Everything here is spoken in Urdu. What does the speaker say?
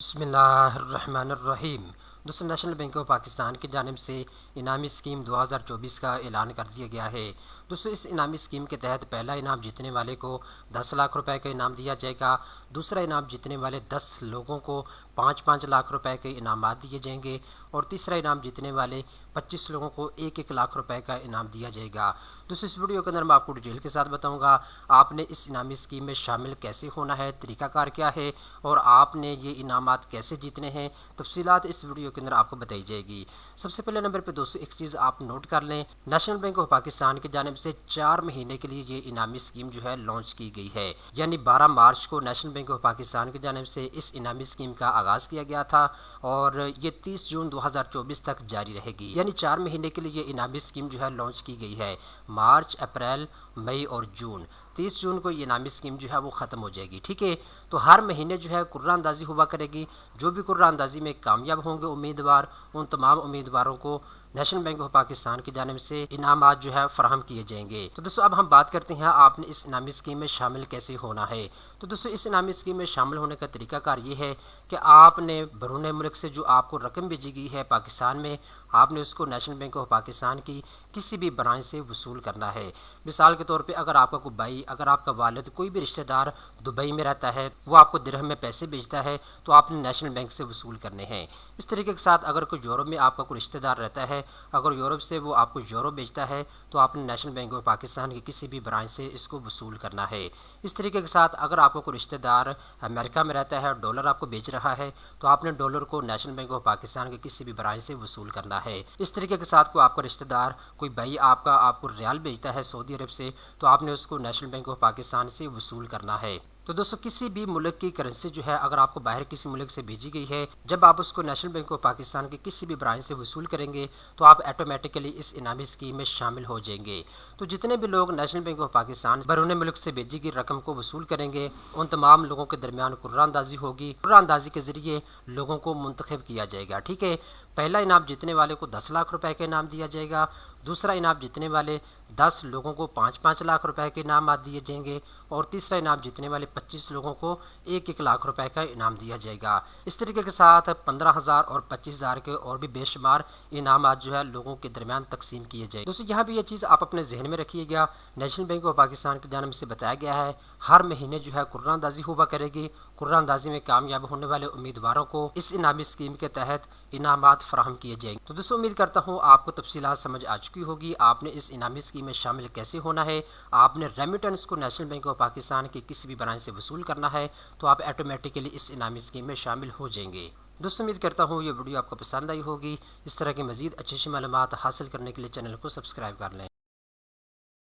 بسم اللہ الرحمن الرحیم۔ دوستو، نیشنل بینک آف پاکستان کی جانب سے انعامی اسکیم 2024 کا اعلان کر دیا گیا ہے۔ دوستو، اس انعامی اسکیم کے تحت پہلا انعام جیتنے والے کو 10 لاکھ روپے کا انعام دیا جائے گا۔ دوسرا انعام جیتنے والے 10 لوگوں کو 5 لاکھ روپے کے انعامات دیے جائیں گے، اور تیسرا انعام جیتنے والے 25 لوگوں کو 1 لاکھ روپے کا انعام دیا جائے گا۔ دوستو، اس ویڈیو کے اندر میں آپ کو ڈیٹیل کے ساتھ بتاؤں گا آپ نے اس انعامی اسکیم میں شامل کیسے ہونا ہے، طریقہ کار کیا ہے، اور آپ نے یہ انعامات کیسے جیتنے ہیں۔ تفصیلات اس ویڈیو کے اندر آپ کو بتائی جائے گی۔ سب سے پہلے نمبر پہ دوستو ایک چیز آپ نوٹ کر لیں، نیشنل بینک آف پاکستان کی جانب سے 4 مہینے کے لیے یہ انعامی اسکیم جو ہے لانچ کی گئی ہے، یعنی 12 مارچ کو نیشنل بینک آف پاکستان کی جانب سے اس انعامی اسکیم کا آغاز کیا گیا تھا، اور یہ 30 جون 2024 تک جاری رہے گی۔ یعنی 4 مہینے کے لیے یہ انعامی اسکیم جو ہے لانچ کی گئی ہے، مارچ، اپریل، مئی اور جون۔ 30 جون کو یہ انعامی اسکیم جو ہے وہ ختم ہو جائے گی، ٹھیک ہے۔ تو ہر مہینے جو ہے قرعہ اندازی ہوا کرے گی، جو بھی قرعہ اندازی میں کامیاب ہوں گے امیدوار، ان تمام امیدواروں کو نیشنل بینک آف پاکستان کی جانب سے انعامات جو ہے فراہم کیے جائیں گے۔ تو دوستو، اب ہم بات کرتے ہیں آپ نے اس انعامی اسکیم میں شامل کیسے ہونا ہے۔ تو دوستو، اس انعامی اسکیم میں شامل ہونے کا طریقہ کار یہ ہے کہ آپ نے بیرون ملک سے جو آپ کو رقم بھیجی گئی ہے پاکستان میں، آپ نے اس کو نیشنل بینک آف پاکستان کی کسی بھی برانچ سے وصول کرنا ہے۔ مثال کے طور پہ اگر آپ کا کوئی بھائی، اگر آپ کا والد، کوئی بھی رشتہ دار دبئی میں رہتا ہے، وہ آپ کو درہم میں پیسے بھیجتا ہے، تو آپ نے نیشنل بینک سے وصول کرنے ہیں۔ اس طریقے کے ساتھ اگر کوئی یورپ میں آپ کا کوئی رشتہ دار رہتا ہے، اگر یورپ سے وہ آپ کو یورو بھیجتا ہے، تو آپ نے نیشنل بینک آف پاکستان کی کسی بھی برانچ سے اس کو وصول کرنا ہے۔ اس طریقے کے ساتھ اگر آپ کو کوئی رشتہ دار امریکہ میں رہتا ہے، ڈالر آپ کو بھیج رہا ہے، تو آپ نے ڈالر کو نیشنل بینک آف پاکستان کی کسی بھی برانچ سے وصول کرنا ہے۔ اس طریقے کے ساتھ کوئی آپ کا رشتہ دار، کوئی بھائی آپ کو ریال بھیجتا ہے سعودی عرب سے، تو آپ نے اس کو نیشنل بینک آف پاکستان سے وصول کرنا ہے۔ تو دوستو، کسی بھی ملک کی کرنسی جو ہے اگر آپ کو باہر کسی ملک سے بھیجی گئی ہے، جب آپ اس کو نیشنل بینک آف پاکستان کی کسی بھی برانچ سے وصول کریں گے، تو آپ آٹومیٹکلی اس انعامی اسکیم میں شامل ہو جائیں گے۔ تو جتنے بھی لوگ نیشنل بینک آف پاکستان بیرون ملک سے بھیجی گئی رقم کو وصول کریں گے، ان تمام لوگوں کے درمیان قرعہ اندازی ہوگی۔ قرعہ اندازی کے ذریعے لوگوں کو منتخب کیا جائے گا، ٹھیک ہے۔ پہلا انعام جیتنے والے کو 10 لاکھ روپے کا انعام دیا جائے گا۔ دوسرا انعام جیتنے والے 10 لوگوں کو 5 لاکھ روپے کے انعامات دیے جائیں گے، اور تیسرا انعام جیتنے والے 25 لوگوں کو 1 لاکھ روپے کا انعام دیا جائے گا۔ اس طریقے کے ساتھ 15,000 اور 25,000 کے اور بھی بے شمار انعامات جو ہے لوگوں کے درمیان تقسیم کیے جائیں۔ دوستو، یہاں بھی یہ چیز آپ اپنے ذہن میں رکھیے گا، نیشنل بینک آف پاکستان کی جانب سے بتایا گیا ہے ہر مہینے جو ہے قرعہ اندازی ہوا کرے گی۔ قرعہ اندازی میں کامیاب ہونے والے امیدواروں کو اس انعامی اسکیم کے تحت انعامات فراہم کیے جائیں گے۔ تو دوستو، امید کرتا ہوں آپ کو تفصیلات سمجھ آ چکی ہوگی، آپ نے اس انعامی اسکیم میں شامل کیسے ہونا ہے۔ آپ نے ریمیٹنس کو نیشنل بینک آف پاکستان کی کسی بھی برانچ سے وصول کرنا ہے، تو آپ آٹومیٹکلی اس انعامی اسکیم میں شامل ہو جائیں گے۔ دوستو، امید کرتا ہوں یہ ویڈیو آپ کو پسند آئی ہوگی۔ اس طرح کی مزید اچھی معلومات حاصل کرنے کے لیے چینل کو سبسکرائب کر لیں۔